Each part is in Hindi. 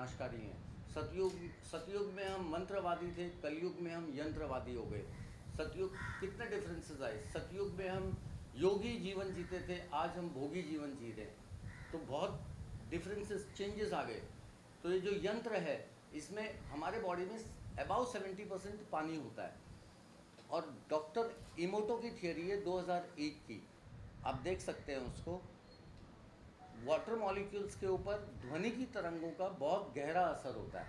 विनाशकारी हैं। सतयुग में हम मंत्रवादी थे, कलयुग में हम यंत्रवादी हो गए। सतयुग कितने डिफरेंसेस आए। सतयुग में हम योगी जीवन जीते थे, आज हम भोगी जीवन जी रहे हैं। तो बहुत डिफरेंसेस, चेंजेस आ गए। तो ये जो यंत्र है इसमें हमारे बॉडी में अबाउट 70% पानी होता है। और डॉक्टर इमोटो की थियरी है 2001 की, आप देख सकते हैं उसको। वाटर मॉलिक्यूल्स के ऊपर ध्वनि की तरंगों का बहुत गहरा असर होता है।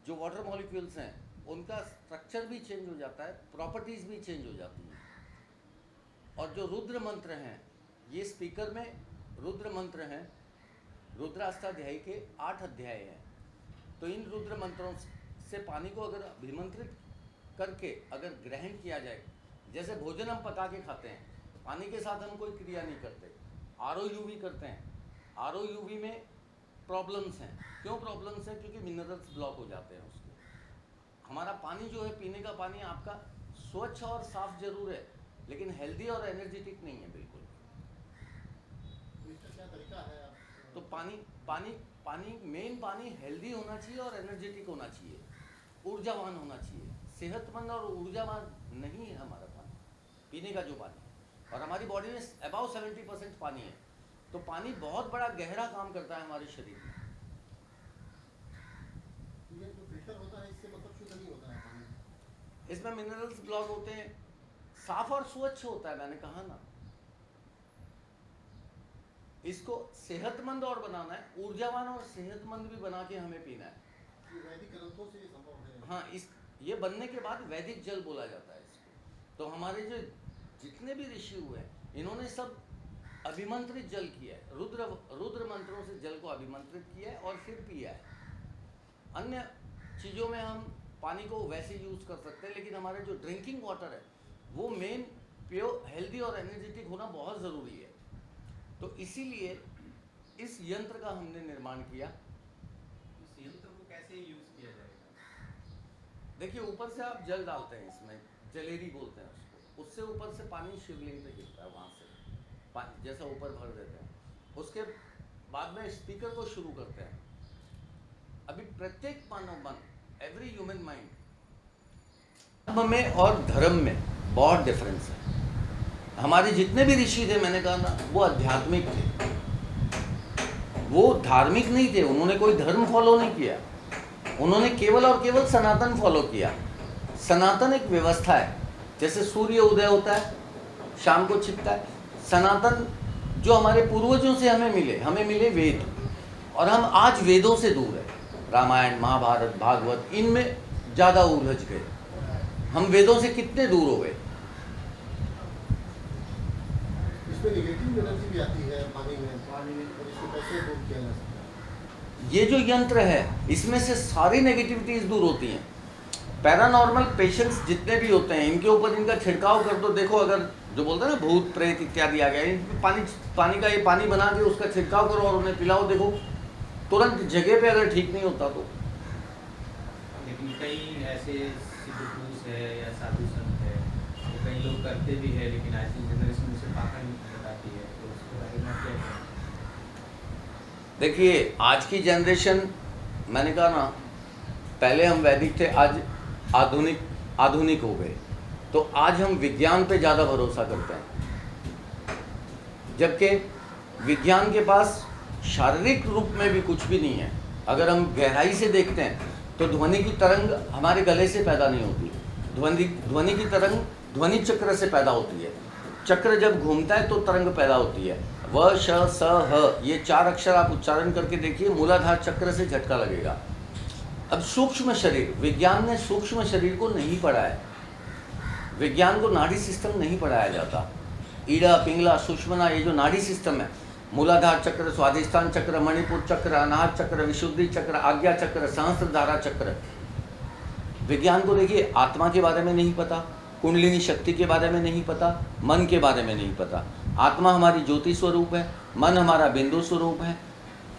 जो वाटर मॉलिक्यूल्स हैं उनका स्ट्रक्चर भी चेंज हो जाता है, प्रॉपर्टीज भी चेंज हो जाती हैं। और जो रुद्र मंत्र हैं, ये स्पीकर में रुद्र मंत्र हैं, रुद्राष्टाध्यायी के 8 अध्याय हैं। तो इन रुद्र मंत्रों से पानी को अगर अभिमंत्रित करके अगर ग्रहण किया जाए, जैसे भोजन हम पका के खाते हैं, पानी के साथ हम कोई क्रिया नहीं करते, ROUV करते हैं। ROUV में प्रॉब्लम्स हैं। क्यों प्रॉब्लम्स हैं? क्योंकि मिनरल्स ब्लॉक हो जाते हैं उसके। हमारा पानी जो है, पीने का पानी आपका स्वच्छ और साफ जरूर है, लेकिन हेल्दी और एनर्जेटिक नहीं है बिल्कुल। इसका क्या तरीका है? तो पानी मेन पानी हेल्दी होना चाहिए और एनर्जेटिक होना चाहिए, ऊर्जावान होना चाहिए। सेहतमंद और ऊर्जावान नहीं है हमारा पानी, पीने का जो पानी है। और हमारी बॉडी में अबाउट 70% पानी है। तो पानी बहुत बड़ा गहरा काम करता है हमारे शरीर में। ये जो फिल्टर होता है इससे मतलब शुद्ध नहीं होता है पानी? इसमें मिनरल्स ब्लॉक होते हैं, साफ और स्वच्छ होता है, मैंने कहा ना। इसको सेहतमंद और बनाना है, ऊर्जावान और सेहतमंद भी बना के हमें पीना है। ये वैदिक ग्रंथों से ये संभव है। हाँ, ये बनने के बाद वैदिक जल बोला जाता है इसको। तो हमारे जो जितने भी ऋषि हुए हैं, इन्होंने सब अभिमंत्रित जल किया है, रुद्र मंत्रों से जल को अभिमंत्रित किया है और फिर पिया है। अन्य चीज़ों में हम पानी को वैसे यूज़ कर सकते हैं, लेकिन हमारे जो ड्रिंकिंग वाटर है वो मेन प्योर, हेल्दी और एनर्जेटिक होना बहुत ज़रूरी है। तो इसीलिए इस यंत्र का हमने निर्माण किया। इस यंत्र को कैसे यूज किया जाएगा? देखिए, ऊपर से आप जल डालते हैं, इसमें जलेरी बोलते हैं उसको, उससे ऊपर से पानी शिवलिंग पे गिरता है, वहाँ से पानी जैसा ऊपर भर देते हैं। उसके बाद में स्पीकर को शुरू करते हैं। अभी प्रत्येक मानव मन, एवरी ह्यूमन माइंड, धर्म में और धर्म में बहुत डिफरेंस है। हमारे जितने भी ऋषि थे, मैंने कहा ना, वो आध्यात्मिक थे, वो धार्मिक नहीं थे। उन्होंने कोई धर्म फॉलो नहीं किया, उन्होंने केवल और केवल सनातन फॉलो किया। सनातन एक व्यवस्था है, जैसे सूर्य उदय होता है, शाम को छिपता है। सनातन जो हमारे पूर्वजों से हमें मिले वेद, और हम आज वेदों से दूर है। रामायण, महाभारत, भागवत, इनमें ज़्यादा उलझ गए। हम वेदों से कितने दूर हो गए। इसमें नेगेटिव एनर्जी भी आती है पानी में, और इसको कैसे दूर किया जा सकता है? ये जो यंत्र है, इसमें से सारी नेगेटिविटीज दूर होती हैं। पैरानॉर्मल पेशेंट्स जितने भी होते हैं, इनके ऊपर इनका छिड़काव कर दो। देखो, अगर जो बोलते हैं ना भूत प्रेत इत्यादि आ गया, इन पानी का ये पानी बना के उसका छिड़काव करो और उन्हें पिलाओ, देखो तुरंत जगह पे अगर ठीक नहीं होता तो। लेकिन कई ऐसे सिद्ध पुरुष है या साधु संत है, तो कई लोग करते भी है, लेकिन आज की जनरेशन में से पाखंड बताती है, तो उसके बारे में क्या कहें? देखिए, आज की जनरेशन, मैंने कहा ना, पहले हम वैदिक थे, आज आधुनिक हो गए। तो आज हम विज्ञान पे ज़्यादा भरोसा करते हैं, जबकि विज्ञान के पास शारीरिक रूप में भी कुछ भी नहीं है। अगर हम गहराई से देखते हैं तो ध्वनि की तरंग हमारे गले से पैदा नहीं होती। ध्वनि की तरंग ध्वनि चक्र से पैदा होती है। चक्र जब घूमता है तो तरंग पैदा होती है। व, श, स, ह, ये 4 अक्षर आप उच्चारण करके देखिए, मूलाधार चक्र से झटका लगेगा। अब सूक्ष्म शरीर, विज्ञान ने सूक्ष्म शरीर को नहीं पढ़ा है। विज्ञान को नाड़ी सिस्टम नहीं पढ़ाया जाता। ईड़ा, पिंगला, सुषुम्ना, ये जो नाड़ी सिस्टम है, मूलाधार चक्र, स्वाधिष्ठान चक्र, मणिपुर चक्र, अनाहत चक्र, विशुद्धि चक्र, आज्ञा चक्र, सहस्त्रधारा चक्र। विज्ञान को देखिए, आत्मा के बारे में नहीं पता, कुंडलिनी शक्ति के बारे में नहीं पता, मन के बारे में नहीं पता। आत्मा हमारी ज्योति स्वरूप है, मन हमारा बिंदु स्वरूप है,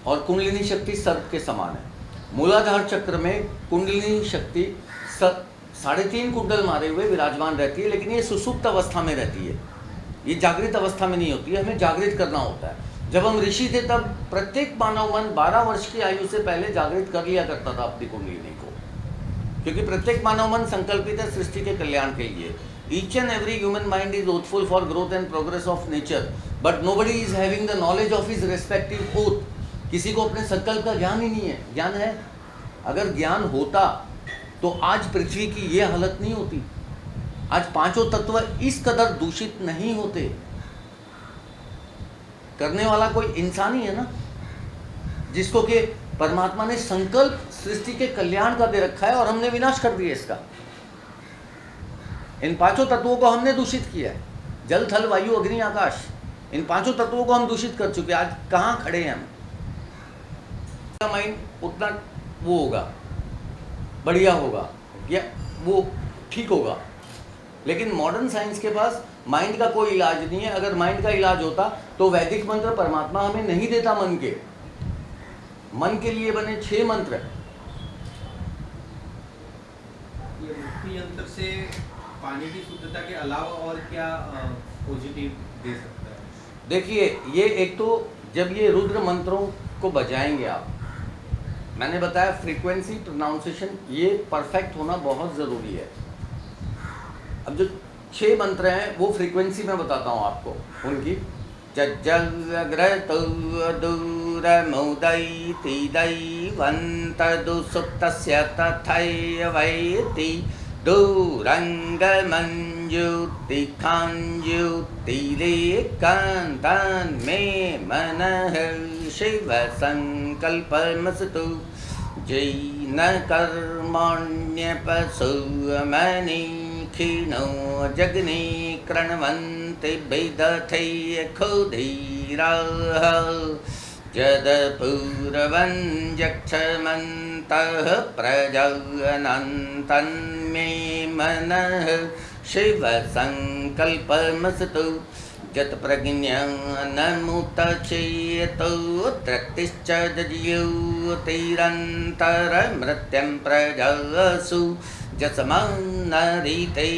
और कुंडलिनी शक्ति सर्प के समान है। मूलाधार चक्र में कुंडलिनी शक्ति 3.5 कुंडल मारे हुए विराजमान रहती है, लेकिन ये सुसुप्त अवस्था में रहती है, ये जागृत अवस्था में नहीं होती है। हमें जागृत करना होता है। जब हम ऋषि थे तब प्रत्येक मानव मन 12 वर्ष की आयु से पहले जागृत कर लिया करता था अपनी कुंडलिनी को, क्योंकि प्रत्येक मानव मन संकल्पित है सृष्टि के कल्याण के लिए। Each and every human mind is oathful for growth and progress of nature, but nobody is having the knowledge of his respective oath. किसी को अपने संकल्प का ज्ञान ही नहीं है। ज्ञान है, अगर ज्ञान होता तो आज पृथ्वी की ये हालत नहीं होती, आज पांचों तत्व इस कदर दूषित नहीं होते। करने वाला कोई इंसान ही है ना, जिसको कि परमात्मा ने संकल्प सृष्टि के कल्याण का दे रखा है और हमने विनाश कर दिया इसका। इन पांचों तत्वों को हमने दूषित किया है, जल थल वायु अग्नि आकाश, इन पांचों तत्वों को हम दूषित कर चुके हैं। आज कहाँ खड़े हैं हम? माइंड उतना वो होगा, बढ़िया होगा या वो ठीक होगा, लेकिन मॉडर्न साइंस के पास माइंड का कोई इलाज नहीं है। अगर माइंड का इलाज होता तो वैदिक मंत्र परमात्मा हमें नहीं देता। मन के लिए बने 6 मंत्र। ये मुक्ति यंत्र से पानी की शुद्धता के अलावा और क्या पॉजिटिव दे सकता है? देखिए, ये एक तो जब ये रुद्र मंत्रों को बजाएंगे आप, मैंने बताया फ्रीक्वेंसी प्रोनाउंसिएशन ये परफेक्ट होना बहुत ज़रूरी है। अब जो 6 मंत्र हैं वो फ्रीक्वेंसी में बताता हूँ आपको उनकी। जग्रतुदमुदैतिदैवन्तदुसुप्तस्य तथैवैति दूरङ्गमञ्जुतिखाञ्जुतिलेकान्तान्मे मनः शिवसङ्कल्पमस्तु जैन कर्मण्यपशुमनिखिनो जग्ने कृण्वन्ति विदथै क्षुधीराः यदपूर्वं यक्षमन्तः प्रजनन्तन्मे मनः शिवसङ्कल्पमस्तु यत्प्रज्ञानमुतचेतो तृप्तिश्च ज्योतिरन्तरमृत्यं प्रजासु यस्मान्नरिते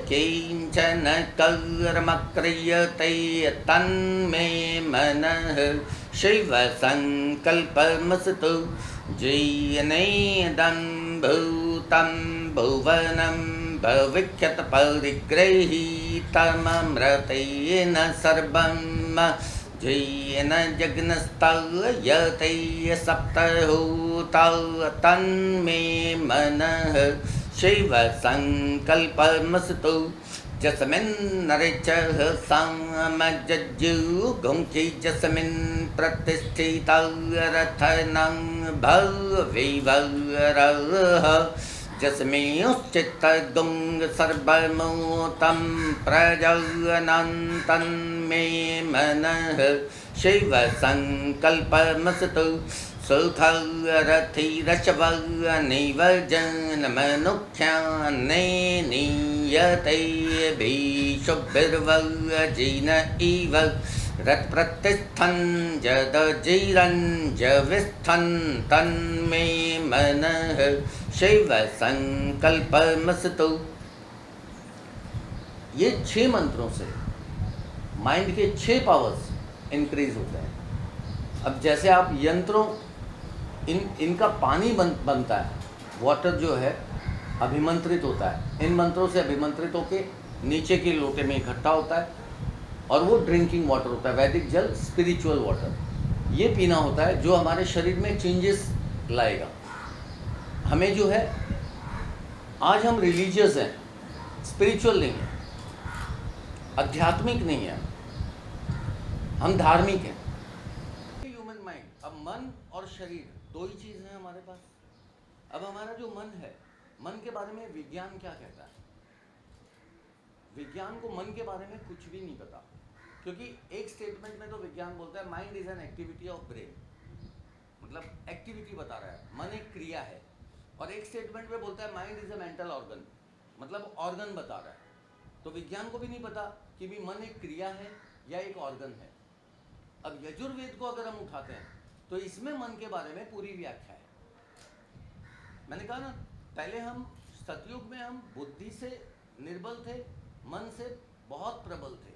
किञ्चन कर्म क्रियते तन्मे मनः शिवसङ्कल्पमस्तु जैनेदं भूतं भुवनं भविष्यत् परिगृहीतममृतेन सर्वं जैन जग्नस्तयते सप्तहोता तन्मे मनः शिवसङ्कल्पमस्तु जस्मिन्नरिचः सामजज्जुगुंसि यस्मिन् प्रतिष्ठितरथनं भवेवरः यस्मिंश्चित्तगुं सर्वमूतं प्रजनन्तं मे मनः शिवसङ्कल्पमस्तु सुखरथिरशवनिवजनमनुख्यान्ने नीयते भीषुभिर्वजिन इव रत्प्रतिष्ठन् जदजिरञ्जविस्थन् तन्मे मनः शिवसङ्कल्पमस्तु। ये 6 मंत्रों से माइंड के 6 पावर्स इंक्रीज होते हैं। अब जैसे आप यंत्रों इनका पानी बनता है, वाटर जो है अभिमंत्रित होता है, इन मंत्रों से अभिमंत्रित होके नीचे के लोटे में इकट्ठा होता है और वो ड्रिंकिंग वाटर होता है। वैदिक जल स्पिरिचुअल वाटर, ये पीना होता है जो हमारे शरीर में चेंजेस लाएगा। हमें जो है, आज हम रिलीजियस हैं, स्पिरिचुअल नहीं है, आध्यात्मिक नहीं है, हम धार्मिक हैं। ह्यूमन माइंड, अब मन और शरीर 2 ही चीज़ हैं हमारे पास। अब हमारा जो मन है, मन के बारे में विज्ञान क्या कहता है? विज्ञान को मन के बारे में कुछ भी नहीं पता, क्योंकि एक स्टेटमेंट में तो विज्ञान बोलता है mind is an activity of brain, मतलब एक्टिविटी बता रहा है, मन एक क्रिया है। और एक स्टेटमेंट में बोलता है mind is a mental organ, मतलब ऑर्गन बता रहा है। तो विज्ञान को भी नहीं पता कि भी मन एक क्रिया है या एक ऑर्गन है। अब यजुर्वेद को अगर हम उठाते हैं तो इसमें मन के बारे में पूरी व्याख्या है। मैंने कहा ना, पहले हम सतयुग में हम बुद्धि से निर्बल थे, मन से बहुत प्रबल थे,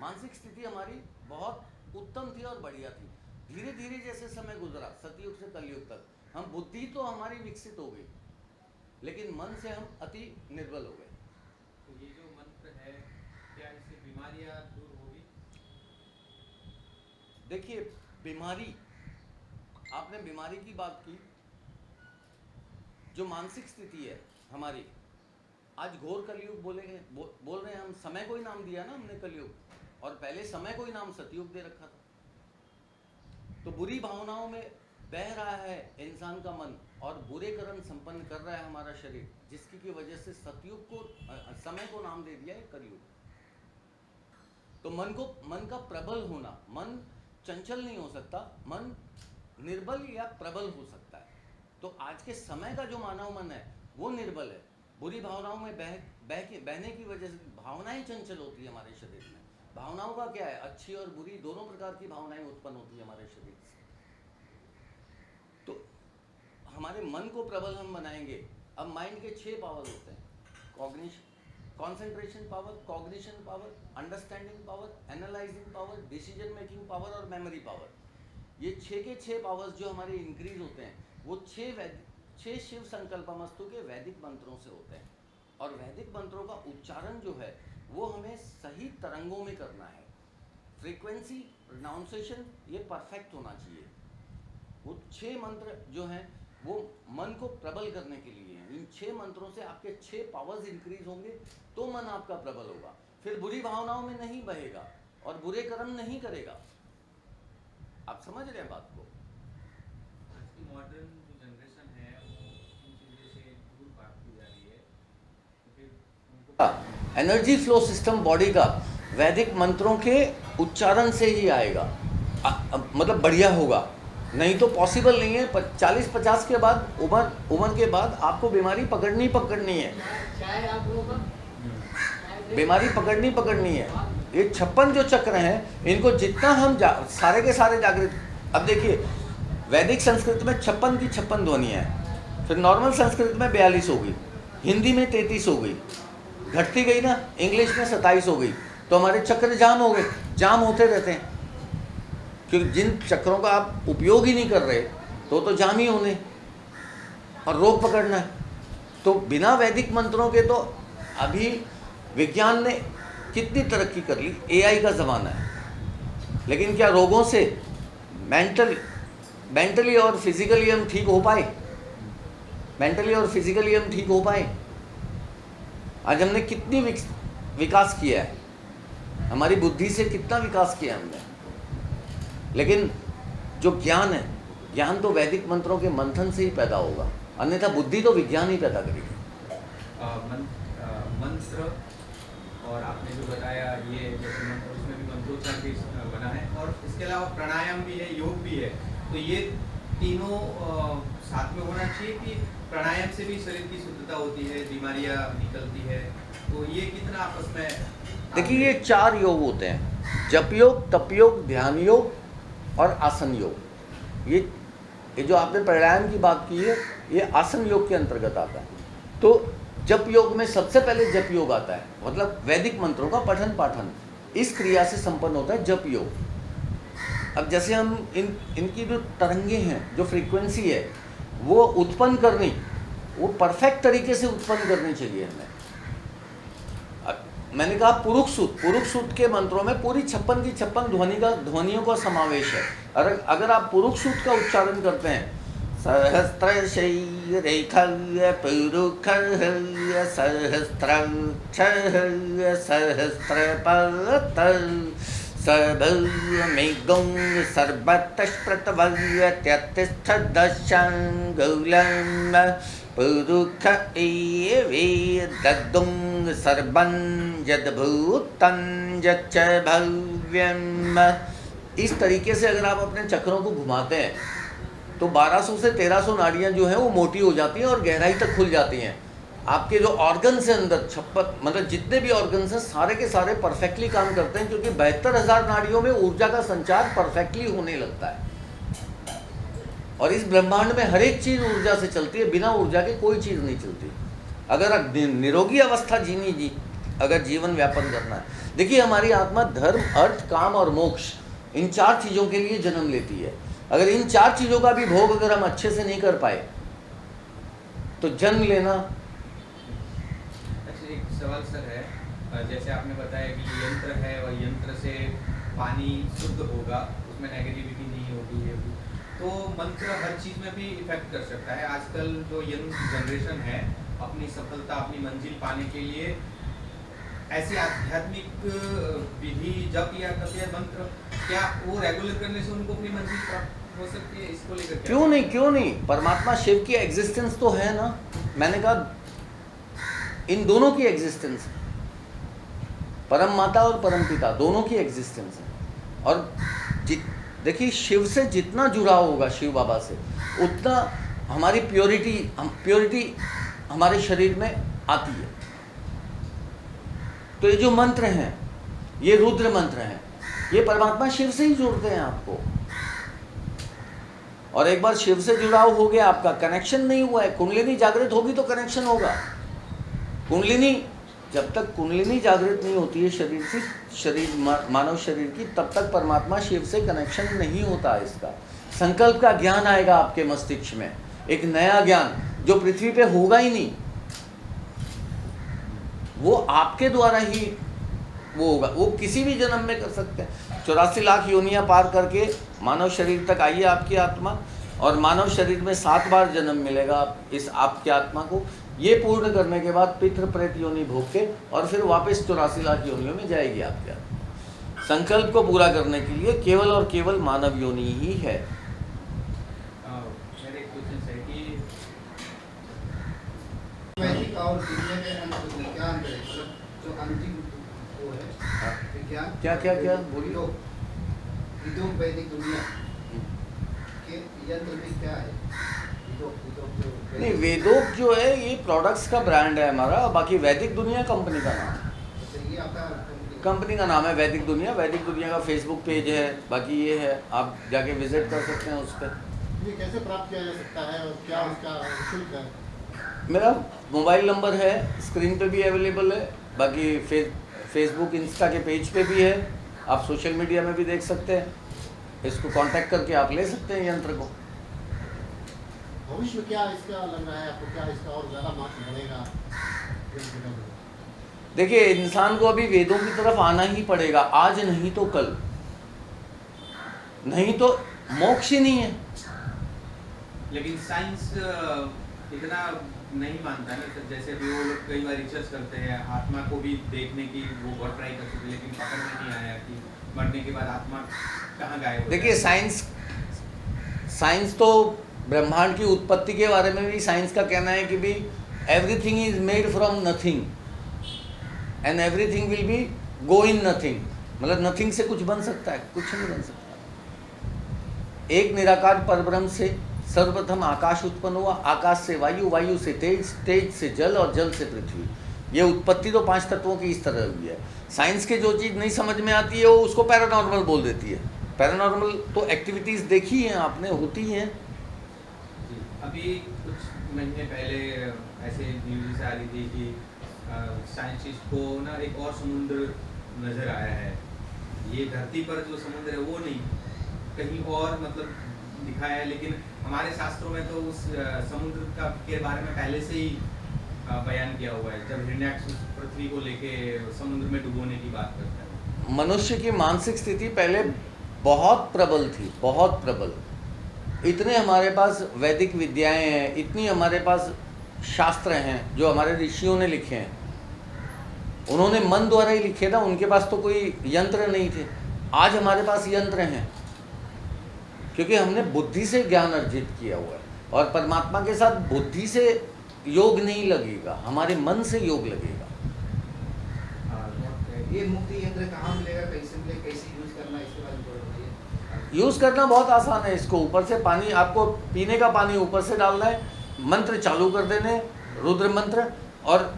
मानसिक स्थिति हमारी बहुत उत्तम थी और बढ़िया थी। धीरे धीरे जैसे समय गुजरा सतयुग से कलयुग तक, हम बुद्धि तो हमारी विकसित हो गई, लेकिन मन से हम अति निर्बल हो गए। तो ये जो मंत्र है, क्या इससे बीमारियां दूर होगी? देखिए, बीमारी, आपने बीमारी की बात की, जो मानसिक स्थिति है हमारी, आज घोर कलयुग बोलेंगे, बोल रहे हैं हम, समय को ही नाम दिया ना हमने कलयुग, और पहले समय को ही नाम सतयुग दे रखा था। तो बुरी भावनाओं में बह रहा है इंसान का मन और बुरे कर्म संपन्न कर रहा है हमारा शरीर, जिसकी की वजह से सतयुग को, समय को नाम दे दिया है कलयुग। तो मन का प्रबल होना, मन चंचल नहीं हो सकता, मन निर्बल या प्रबल हो सकता है। तो आज के समय का जो मानव मन है वो निर्बल है, बुरी भावनाओं में बहने की वजह से भावनाएं चंचल होती है हमारे शरीर में। भावनाओं का क्या है, अच्छी और बुरी दोनों प्रकार की भावनाएं उत्पन्न होती है हमारे शरीर से। तो हमारे मन को प्रबल हम बनाएंगे। अब माइंड के 6 पावर होते हैं, concentration power, cognition power, understanding power, analysing power, decision making power और मेमोरी पावर। ये 6 के 6 पावर्स जो हमारे इंक्रीज होते हैं वो 6 शिव संकल्पमस्तु के वैदिक मंत्रों से होते हैं। और वैदिक मंत्रों का उच्चारण जो है वो हमें सही तरंगों में करना है। फ्रीक्वेंसी, प्रोनाउंसिएशन ये परफेक्ट होना चाहिए। वो 6 मंत्र जो हैं वो मन को प्रबल करने के लिए हैं। इन 6 मंत्रों से आपके 6 पावर्स इंक्रीज होंगे तो मन आपका प्रबल होगा, फिर बुरी भावनाओं में नहीं बहेगा और बुरे कर्म नहीं करेगा। आप समझ रहे हैं बात को? आज की मॉडर्न जो जनरेशन है वो इन चीज़ों से दूर भागती जा रही है, तो फिर उनको एनर्जी फ्लो सिस्टम बॉडी का वैदिक मंत्रों के उच्चारण से ही आएगा, मतलब बढ़िया होगा। नहीं तो पॉसिबल नहीं है। 40-50 के बाद, उम्र के बाद आपको बीमारी पकड़नी है, बीमारी पकड़नी है। ये 56 जो चक्र हैं इनको जितना हम सारे के सारे जागृत, अब देखिए वैदिक संस्कृत में 56 की 56 ध्वनियाँ हैं, फिर नॉर्मल संस्कृत में 42 हो गई, हिंदी में 33 हो गई, घटती गई ना, इंग्लिश में 27 हो गई। तो हमारे चक्र जाम हो गए, जाम होते रहते हैं, क्योंकि जिन चक्रों का आप उपयोग ही नहीं कर रहे तो जाम ही होने और रोग पकड़ना है। तो बिना वैदिक मंत्रों के तो अभी विज्ञान ने कितनी तरक्की कर ली, AI का ज़माना है, लेकिन क्या रोगों से मेंटली और फिजिकली हम ठीक हो पाए? मेंटली और फिजिकली हम ठीक हो पाए? आज हमने कितनी विकास किया है, हमारी बुद्धि से कितना विकास किया हमने। लेकिन जो ज्ञान है, ज्ञान तो वैदिक मंत्रों के मंथन से ही पैदा होगा, अन्यथा बुद्धि तो विज्ञान ही पैदा करेगी। मंत्र और आपने जो बताया ये जैसे मंत्र, उसमें भी मंत्रोच्चारण भी बना है, और इसके अलावा प्राणायाम भी है, योग भी है। तो ये तीनों साथ में होना चाहिए कि प्राणायाम से भी शरीर की शुद्धता होती है, बीमारियां निकलती है, तो ये कितना आपस में? देखिए ये 4 योग होते हैं, जप योग, तप योग, ध्यान योग और आसन योग। ये जो आपने प्राणायाम की बात की है ये आसन योग के अंतर्गत आता है। तो जप योग में सबसे पहले जप योग आता है, मतलब वैदिक मंत्रों का पठन पाठन, इस क्रिया से संपन्न होता है जप योग। अब जैसे हम इनकी जो तरंगे हैं, जो फ्रीक्वेंसी है वो उत्पन्न करनी, वो परफेक्ट तरीके से उत्पन्न करनी चाहिए हमें। मैंने कहा पुरुष सूक्त के मंत्रों में पूरी 56 की 56 ध्वनियों का समावेश है। अगर आप पुरुष सूक्त का उच्चारण करते हैं, सहस्त्र शैरेखल्य पुरुखल्य सहस्त्राक्षल्य सहस्त्रपतल सर्वमेगं सर्वतस्प्रतवल्य त्यतिष्ठदशाङ्गुलं पुरुख एवेदद्दुं सर्वं यद्भूतं यच्च भव्यम्। इस तरीके से अगर आप अपने चक्रों को घुमाते हैं तो 1200 से 1300 नाड़ियाँ जो हैं वो मोटी हो जाती हैं और गहराई तक खुल जाती हैं। आपके जो ऑर्गन्स हैं अंदर 56, मतलब जितने भी ऑर्गन्स हैं सारे के सारे परफेक्टली काम करते हैं, क्योंकि 72,000 नाड़ियों में ऊर्जा का संचार परफेक्टली होने लगता है। और इस ब्रह्मांड में हर एक चीज़ ऊर्जा से चलती है, बिना ऊर्जा के कोई चीज़ नहीं चलती। अगर निरोगी अवस्था अगर जीवन व्यापन करना है। देखिए हमारी आत्मा धर्म, अर्थ, काम और मोक्ष इन 4 चीज़ों के लिए जन्म लेती है। अगर इन 4 चीज़ों का भी भोग अगर हम अच्छे से नहीं कर पाए तो जन्म लेना। अच्छा, एक सवाल सर है, जैसे आपने बताया कि यंत्र है और यंत्र से पानी शुद्ध होगा, उसमें नेगेटिविटी नहीं होगी, ये भी तो मंत्र हर चीज़ में भी इफेक्ट कर सकता है। आजकल जो यंग जनरेशन है अपनी सफलता, अपनी मंजिल पाने के लिए ऐसी आध्यात्मिक विधि जप या तप या मंत्र, क्या वो रेगुलर करने से उनको अपनी मंजिल प्राप्त हो सकती है? इसको लेकर क्या? क्यों नहीं, परमात्मा शिव की एग्जिस्टेंस तो है ना। मैंने कहा इन दोनों की एग्जिस्टेंस है, परम माता और परम पिता दोनों की एग्जिस्टेंस है। और देखिए शिव से जितना जुड़ाव होगा शिव बाबा से, उतना हमारी प्योरिटी हमारे शरीर में आती है। तो ये जो मंत्र हैं, ये रुद्र मंत्र हैं, ये परमात्मा शिव से ही जोड़ते हैं आपको। और एक बार शिव से जुड़ाव हो गया, आपका कनेक्शन नहीं हुआ है, कुंडलिनी जागृत होगी तो कनेक्शन होगा। कुंडलिनी, जब तक कुंडलिनी जागृत नहीं होती है मानव शरीर की, तब तक परमात्मा शिव से कनेक्शन नहीं होता है। इसका संकल्प का ज्ञान आएगा आपके मस्तिष्क में, एक नया ज्ञान जो पृथ्वी पे होगा ही नहीं, वो आपके द्वारा ही वो होगा। वो किसी भी जन्म में कर सकते हैं। 84 लाख योनियां पार करके मानव शरीर तक आई है आपकी आत्मा, और मानव शरीर में 7 बार जन्म मिलेगा इस आपकी आत्मा को। ये पूर्ण करने के बाद पितृ प्रेत योनि भोग के और फिर वापस 84 लाख योनियों में जाएगी आपकी आत्मा। संकल्प को पूरा करने के लिए केवल और केवल मानव योनि ही है। मेरे क्वेश्चन है कि वैदिक और दुनिया के क्या अंतर है? मतलब जो अंतिम वो है विज्ञान, क्या बोलिए। विदोक वैदिक दुनिया के यंत्र में क्या है? नहीं, वेदोक जो है ये प्रोडक्ट्स का ब्रांड है हमारा, बाकी वैदिक दुनिया कंपनी का नाम है। ये आपका कंपनी का नाम है वैदिक दुनिया। वैदिक दुनिया का फेसबुक पेज है, बाकी ये है, आप जाके विजिट कर सकते हैं उस पर। ये कैसे प्राप्त किया जा सकता है और क्या उसका शुल्क है? मेरा मोबाइल नंबर है, स्क्रीन पे भी अवेलेबल है, बाकी फेसबुक इंस्टा के पेज पे भी है, आप सोशल मीडिया में भी देख सकते हैं। इसको कांटेक्ट करके आप ले सकते हैं यंत्र को। भविष्य में क्या इसका लग रहा है आपको? क्या इसका और ज़्यादा मार्क्स बढ़ेगा? देखिए, इंसान को अभी वेदों की तरफ आना ही पड़ेगा, आज नहीं तो कल, नहीं तो मोक्ष ही नहीं है। लेकिन साइंस इतना नहीं मानता ना, तो जैसे भी वो लोग कई बार रिसर्च करते हैं आत्मा को भी देखने की, वो बहुत ट्राई कर चुके, लेकिन पकड़ में नहीं आया कि मरने के बाद आत्मा कहाँ गायब हो। देखिए, साइंस तो ब्रह्मांड की उत्पत्ति के बारे में भी साइंस का कहना है कि भी everything is made from nothing and everything will be go in nothing. मतलब नथिंग से कुछ बन सकता है? कुछ नहीं बन सकता। एक निराकार परब्रह्म से सर्वप्रथम आकाश उत्पन्न हुआ, आकाश से वायु, वायु से तेज, तेज से जल और जल से पृथ्वी। ये उत्पत्ति तो 5 तत्वों की इस तरह हुई है। साइंस के जो चीज़ नहीं समझ में आती है वो उसको पैरानॉर्मल बोल देती है। पैरानॉर्मल तो एक्टिविटीज़ देखी हैं आपने, होती हैं। अभी कुछ महीने पहले ऐसे न्यूज़ से आ रही थी कि साइंटिस्ट को ना एक और समुद्र नज़र आया है। ये धरती पर जो समुद्र है वो नहीं, कहीं और मतलब दिखाया है, लेकिन हमारे शास्त्रों में तो उस समुद्र का के बारे में पहले से ही बयान किया हुआ है, जब हिरण्याक्ष पृथ्वी को लेके समुद्र में डुबोने की बात करता है। मनुष्य की मानसिक स्थिति पहले बहुत प्रबल थी, बहुत प्रबल। इतने हमारे पास वैदिक विद्याएं हैं, इतनी हमारे पास शास्त्र हैं जो हमारे ऋषियों ने लिखे हैं। उन्होंने मन द्वारा ही लिखे ना, उनके पास तो कोई यंत्र नहीं थे। आज हमारे पास यंत्र हैं क्योंकि हमने बुद्धि से ज्ञान अर्जित किया हुआ है। और परमात्मा के साथ बुद्धि से योग नहीं लगेगा, हमारे मन से योग लगेगा। ये मुक्ति यंत्र कहाँ मिलेगा, कैसे मिलेगा, कैसे यूज करना है, इसके बारे में बताइए। यूज़ करना बहुत आसान है। इसको ऊपर से पानी, आपको पीने का पानी ऊपर से डालना है, मंत्र चालू कर देने, रुद्र मंत्र, और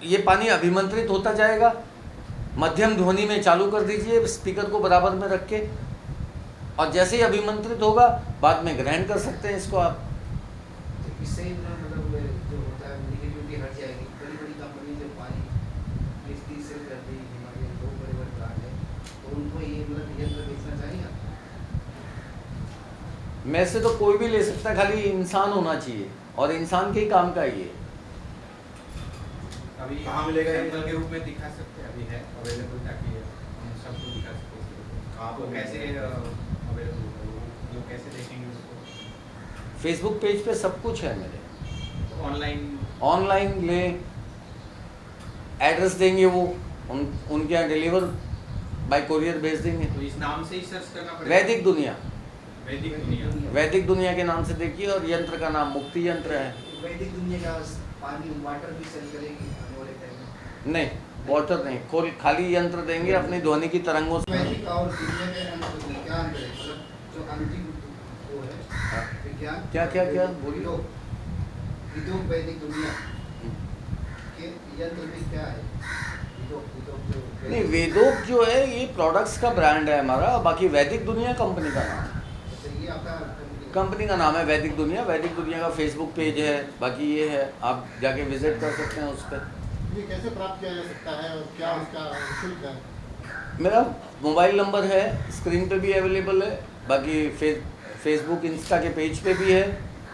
ये पानी अभिमंत्रित होता जाएगा। मध्यम ध्वनि में चालू कर दीजिए स्पीकर को बराबर में रख के, और जैसे ही अभिमंत्रित होगा बाद में ग्रहण कर सकते हैं इसको आप। इससे मतलब जो होता है नेगेटिविटी हट जाएगी। बड़ी बड़ी कंपनी जो पानी से करती है, हमारे 2 बड़े-बड़े ब्रांड है, तो उनको ये मतलब यंत्र बेचना चाहिए। में से तो कोई भी ले सकता है, खाली इंसान होना चाहिए और इंसान के ही काम का ही है। अभी कहाँ मिलेगा ये? सैंपल के रूप में दिखा सकते हैं, अभी है अवेलेबल, ताकि हम सबको दिखा सकें। आपको कैसे अवेलेबल होगा, वो लोग कैसे देखेंगे उसको? फेसबुक पेज पे सब कुछ है मेरे। ऑनलाइन ले, एड्रेस देंगे वो, उनके यहाँ डिलीवर बाय कोरियर भेज देंगे। तो इस नाम से ही सर्च करना पड़ेगा। वैदिक दुनिया, वैदिक दुनिया। वैदिक दुनिया के नाम से देखिए, और यंत्र का नाम मुक्ति यंत्र है। वैदिक दुनिया का पानी वाटर भी सेल करेगी आने वाले टाइम में? नहीं, वाटर नहीं, खाली यंत्र देंगे अपनी ध्वनि की तरंगों से। वैदिक और दुनिया के अंतर क्या अंतर है? मतलब जो अंतिम वो है विज्ञान, क्या बोलिए। विदोक वैदिक दुनिया के यंत्र में क्या है? विदोक जो नहीं, वेदोक जो है ये प्रोडक्ट्स का ब्रांड है हमारा, बाकी वैदिक दुनिया कंपनी का नाम है। अच्छा, ये आपका कंपनी का नाम है वैदिक दुनिया। वैदिक दुनिया का फेसबुक पेज है, बाकी ये है, आप जाके विजिट कर सकते हैं उस पर। ये कैसे प्राप्त किया जा सकता है और क्या उसका शुल्क है? मेरा मोबाइल नंबर है, स्क्रीन पे भी अवेलेबल है, बाकी फेसबुक इंस्टा के पेज पे भी है,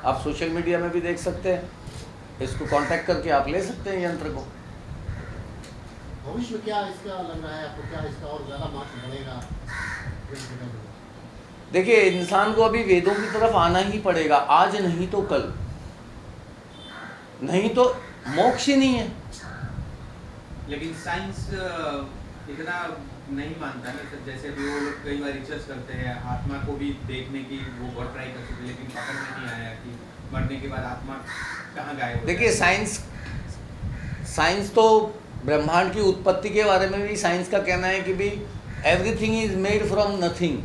आप सोशल मीडिया में भी देख सकते हैं। इसको कांटेक्ट करके आप ले सकते हैं यंत्र को। भविष्य में क्या इसका लग रहा है आपको? क्या इसका और ज़्यादा मार्क्स बढ़ेगा? देखिए, इंसान को अभी वेदों की तरफ आना ही पड़ेगा, आज नहीं तो कल, नहीं तो मोक्ष ही नहीं है। लेकिन साइंस इतना नहीं मानता ना सर, जैसे भी वो लोग कई बार रिसर्च करते हैं, आत्मा को भी देखने की वो बहुत ट्राई कर चुके, लेकिन पकड़ में नहीं आया कि मरने के बाद आत्मा कहाँ गायब हो देखिए, जाती है। साइंस तो ब्रह्मांड की उत्पत्ति के बारे में भी साइंस का कहना है कि भी everything is made from nothing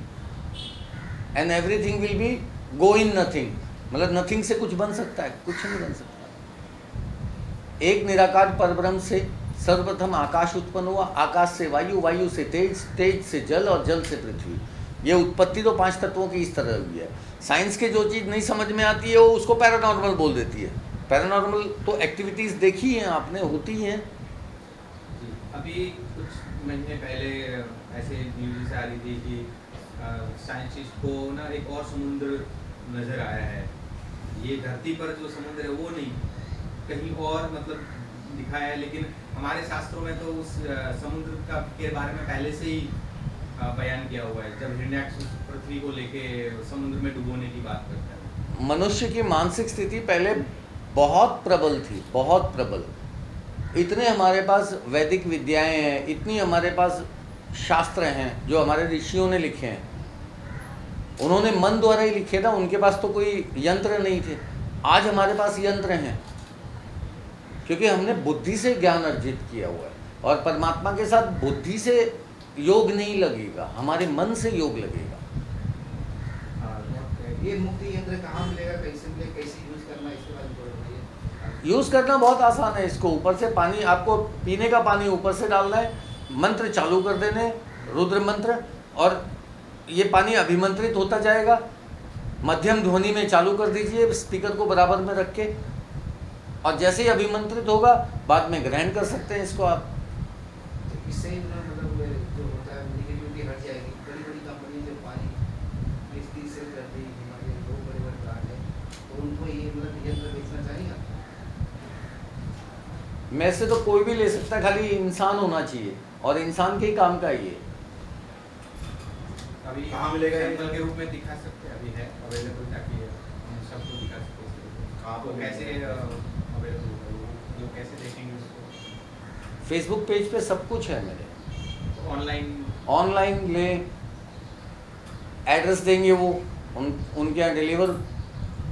and everything will be go in nothing. मतलब नथिंग से कुछ बन सकता है? कुछ नहीं बन सकता। एक निराकार परब्रह्म से सर्वप्रथम आकाश उत्पन्न हुआ, आकाश से वायु, वायु से तेज, तेज से जल और जल से पृथ्वी। ये उत्पत्ति तो 5 तत्वों की इस तरह हुई है। साइंस के जो चीज़ नहीं समझ में आती है वो उसको पैरानॉर्मल बोल देती है। पैरानॉर्मल तो एक्टिविटीज़ देखी हैं आपने, होती हैं। जी, अभी कुछ महीने पहले ऐसे न्यूज़ आ रही थी कि साइंटिस्ट को ना एक और समुद्र नज़र आया है। ये धरती पर जो समुद्र है वो नहीं, कहीं और मतलब दिखाया है, लेकिन हमारे शास्त्रों में तो उस समुद्र का के बारे में पहले से ही बयान किया हुआ है, जब हिरण्याक्ष पृथ्वी को लेके समुद्र में डुबोने की बात करता है। मनुष्य की मानसिक स्थिति पहले बहुत प्रबल थी, बहुत प्रबल। इतने हमारे पास वैदिक विद्याएं हैं, इतनी हमारे पास शास्त्र हैं जो हमारे ऋषियों ने लिखे हैं। उन्होंने मन द्वारा ही लिखे ना, उनके पास तो कोई यंत्र नहीं थे। आज हमारे पास यंत्र हैं क्योंकि हमने बुद्धि से ज्ञान अर्जित किया हुआ है, और परमात्मा के साथ बुद्धि से योग नहीं लगेगा, हमारे मन से योग लगेगा। ये मुक्ति यंत्र कहाँ मिलेगा, कैसे मिलेगा, कैसे यूज करना, इसके बारे में बताइए। यूज़ करना बहुत आसान है। इसको ऊपर से पानी, आपको पीने का पानी ऊपर से डालना है, मंत्र चालू कर देने, रुद्र मंत्र, और ये पानी अभिमंत्रित होता जाएगा। मध्यम ध्वनि में चालू कर दीजिए स्पीकर को बराबर में रख के, और जैसे ही अभिमंत्रित होगा बाद में ग्रहण कर सकते हैं इसको आप। तो इससे ही मतलब जो होता है निगेटिविटी हट जाएगी। बड़ी बड़ी कंपनी जो पानी बेचती सेल करती है, हमारे दो बड़े बड़े ब्रांड है, तो उनको ये मतलब यंत्र बेचना चाहिए। में से तो कोई भी ले सकता है, खाली इंसान होना चाहिए और इंसान के ही काम का ही है। अभी कहाँ मिलेगा ये? सैंपल के रूप में दिखा सकते हैं, अभी है अवेलेबल, ताकि हम सबको दिखा सकें। आपको कैसे अवेलेबल होगा, वो लोग कैसे देखेंगे उसको? फेसबुक पेज पे सब कुछ है मेरे। ऑनलाइन ले, एड्रेस देंगे वो, उनके यहाँ डिलीवर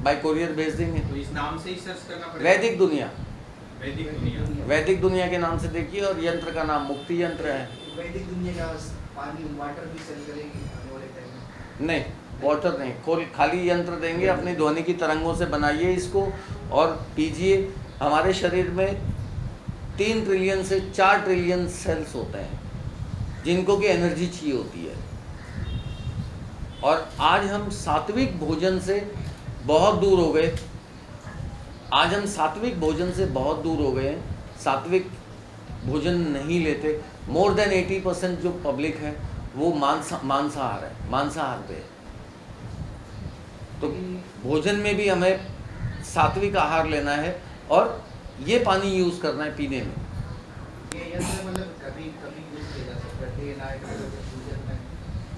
बाय कोरियर भेज देंगे। तो इस नाम से ही सर्च करना पड़ेगा। वैदिक दुनिया, वैदिक दुनिया। वैदिक दुनिया के नाम से देखिए, और यंत्र का नाम मुक्ति यंत्र है। वैदिक दुनिया का पानी वाटर भी सेल करेगी आने वाले टाइम में? नहीं, वाटर नहीं, खाली यंत्र देंगे, अपनी ध्वनि की तरंगों से बनाइए इसको और पीजिए। हमारे शरीर में 3 ट्रिलियन से 4 ट्रिलियन सेल्स होते हैं जिनको की एनर्जी चाहिए होती है। और आज हम सात्विक भोजन से बहुत दूर हो गए। आज हम सात्विक भोजन से बहुत दूर हो गए हैं। सात्विक भोजन नहीं लेते। मोर देन 80% जो पब्लिक है वो मांसाहार है, मांसाहार पे है। तो भोजन में भी हमें सात्विक आहार लेना है और ये पानी यूज करना है पीने में। ये यंत्र मतलब कभी कभी यूज किया जा सकता है, डे नाइट मतलब फ्यूचर में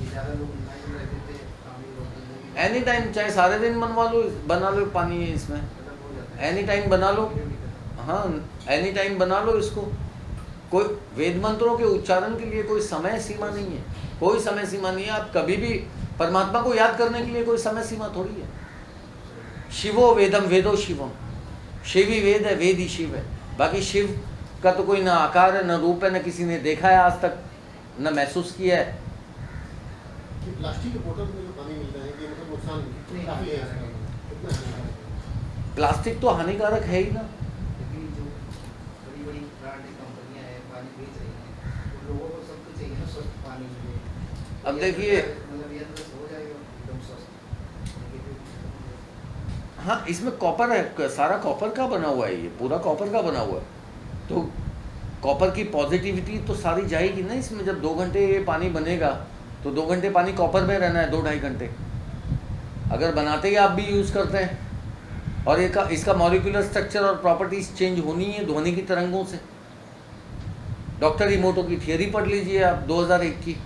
ये ज़्यादा लोग नाइट में रहते थे, काफी लोग एनी टाइम, चाहे सारे दिन बना लो, पानी है इसमें, मतलब हो जाता है। एनी टाइम बना लो। हाँ, एनी टाइम बना लो इसको। कोई वेद मंत्रों के उच्चारण के लिए कोई समय सीमा नहीं है, कोई समय सीमा नहीं है। आप कभी भी परमात्मा को याद करने के लिए कोई समय सीमा थोड़ी है। शिवो वेदम वेदो शिवम, शिव ही वेद है, वेद ही शिव है। बाकी शिव का तो कोई ना आकार है, न रूप है, न किसी ने देखा है आज तक, न महसूस किया है। प्लास्टिक के बोतल में जो पानी मिल रहा है ये मतलब नुकसान काफी है इसका, कितना हानिकारक है। प्लास्टिक तो हानिकारक है ही ना। लेकिन जो बड़ी बड़ी ब्रांड कंपनियां हैं पानी बेच रही हैं, तो लोगों को सब कुछ चाहिए ना, स्वस्थ पानी मिले। अब देखिए, मतलब यंत्र से हो जाएगा एकदम स्वस्थ। हाँ, इसमें कॉपर है, सारा कॉपर का बना हुआ है, ये पूरा कॉपर का बना हुआ है। तो कॉपर की पॉजिटिविटी तो सारी जाएगी ना इसमें। जब 2 घंटे ये पानी बनेगा तो 2 घंटे पानी कॉपर में रहना है, 2-2.5 घंटे। अगर बनाते ही आप भी यूज़ करते हैं और इसका मॉलिक्यूलर स्ट्रक्चर और प्रॉपर्टीज चेंज होनी है ध्वनि की तरंगों से। डॉक्टर इमोटो की थियरी पढ़ लीजिए आप, 2001 की,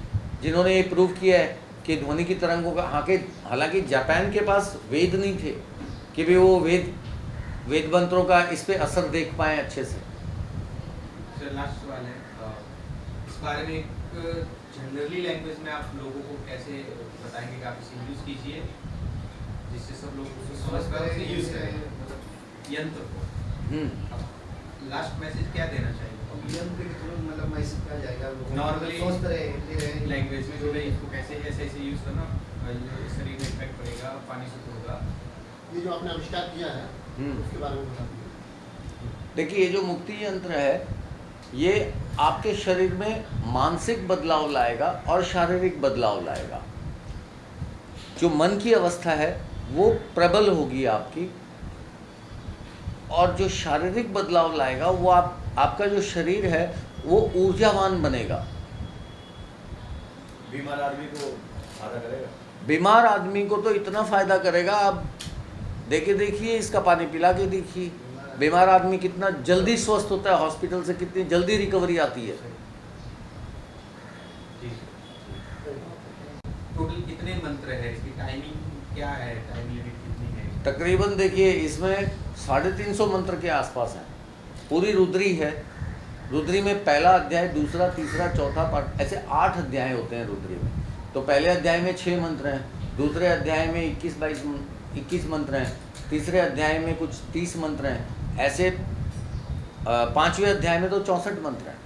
जिन्होंने ये प्रूव किया है कि ध्वनि की तरंगों का, हालांकि जापान के पास वेद नहीं थे कि भी वो वेद मंत्रों का इस पे असर देख पाए अच्छे से। सर लास्ट सवाल है, इस बारे में एक जनरली लैंग्वेज में आप लोगों को कैसे बताएंगे कि आप इसे यूज़ कीजिए जिससे सब लोग उसको समझ कर उसे यूज़ करें यंत्र को। लास्ट मैसेज क्या देना चाहिए यंत्र के थ्रू मतलब मैसेज क्या जाएगा लोगों को, नॉर्मली स्वस्थ रहे लैंग्वेज में जो है इसको कैसे ऐसे ऐसे यूज़ करना, शरीर में इफेक्ट पड़ेगा, पानी शुद्ध होगा। ये जो आपने आविष्कार किया है उसके बारे में बता दीजिए। देखिए, ये जो मुक्ति यंत्र है ये आपके शरीर में मानसिक बदलाव लाएगा और शारीरिक बदलाव लाएगा। जो मन की अवस्था है वो प्रबल होगी आपकी, और जो शारीरिक बदलाव लाएगा वो आपका जो शरीर है वो ऊर्जावान बनेगा। बीमार आदमी को फायदा करेगा। बीमार आदमी को तो इतना फायदा करेगा, आप देखिए इसका पानी पिला के देखिए, बीमार आदमी कितना जल्दी स्वस्थ होता है, हॉस्पिटल से कितनी जल्दी रिकवरी आती है। टोटल कितने मंत्र है, इसकी टाइमिंग क्या है, टाइम लिमिट कितनी है? तकरीबन देखिए इसमें 350 मंत्र के आसपास है। पूरी रुद्री है। रुद्री में पहला अध्याय, दूसरा, तीसरा, चौथा पार्ट, ऐसे 8 अध्याय होते हैं रुद्री में। तो पहले अध्याय में 6 मंत्र हैं, दूसरे अध्याय में 21 मंत्र हैं, तीसरे अध्याय में कुछ 30 मंत्र हैं, ऐसे 5वें अध्याय में तो 64 मंत्र हैं।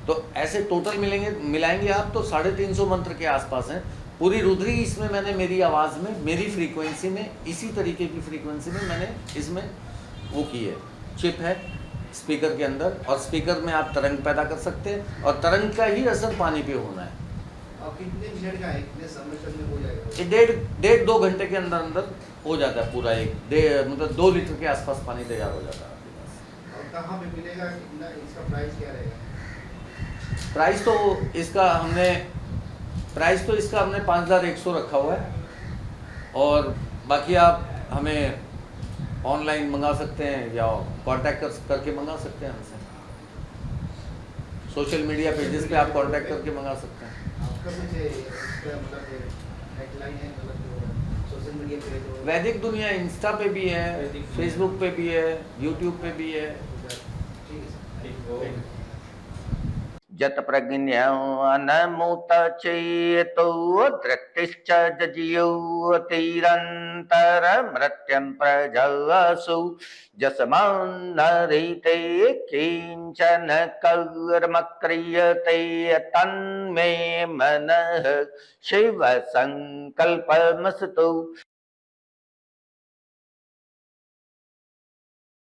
तो ऐसे टोटल मिलाएंगे आप तो 350 मंत्र के आसपास हैं। पूरी रुद्री इसमें मैंने मेरी आवाज़ में, मेरी फ्रीक्वेंसी में, इसी तरीके की फ्रीक्वेंसी में मैंने इसमें वो की है, चिप है स्पीकर के अंदर, और स्पीकर में आप तरंग पैदा कर सकते हैं और तरंग का ही असर पानी पे होना है। और कितने मिनट का है, कितने समय तक में हो जाएगा? ये 1.5-2 घंटे के अंदर हो जाता है पूरा। मतलब 2 लीटर के आसपास पानी तैयार हो जाता है आपके पास। और कहाँ पे मिलेगा, कितना इसका प्राइस क्या रहेगा? प्राइस तो इसका हमने 5100 रखा हुआ है, और बाकी आप हमें ऑनलाइन मंगा सकते हैं या कांटेक्ट करके मंगा सकते हैं हमसे। सोशल मीडिया पेजेस पे आप कांटेक्ट करके मंगा सकते हैं। आपका कुछ इसका मतलब हेडलाइन है, मतलब जो सोशल मीडिया पे जो वैदिक दुनिया इंस्टा पे भी है, फेसबुक पे भी है, यूट्यूब पे भी है। ठीक है सर। ठीक, जत प्रज्ञानमुत चेतो धृतिश्च जजियो तीरंतर मृत्यं प्रजसु जस्मान्नरिते किंचन कर्म क्रियते तन्मे मनः शिव संकल्पमस्तु।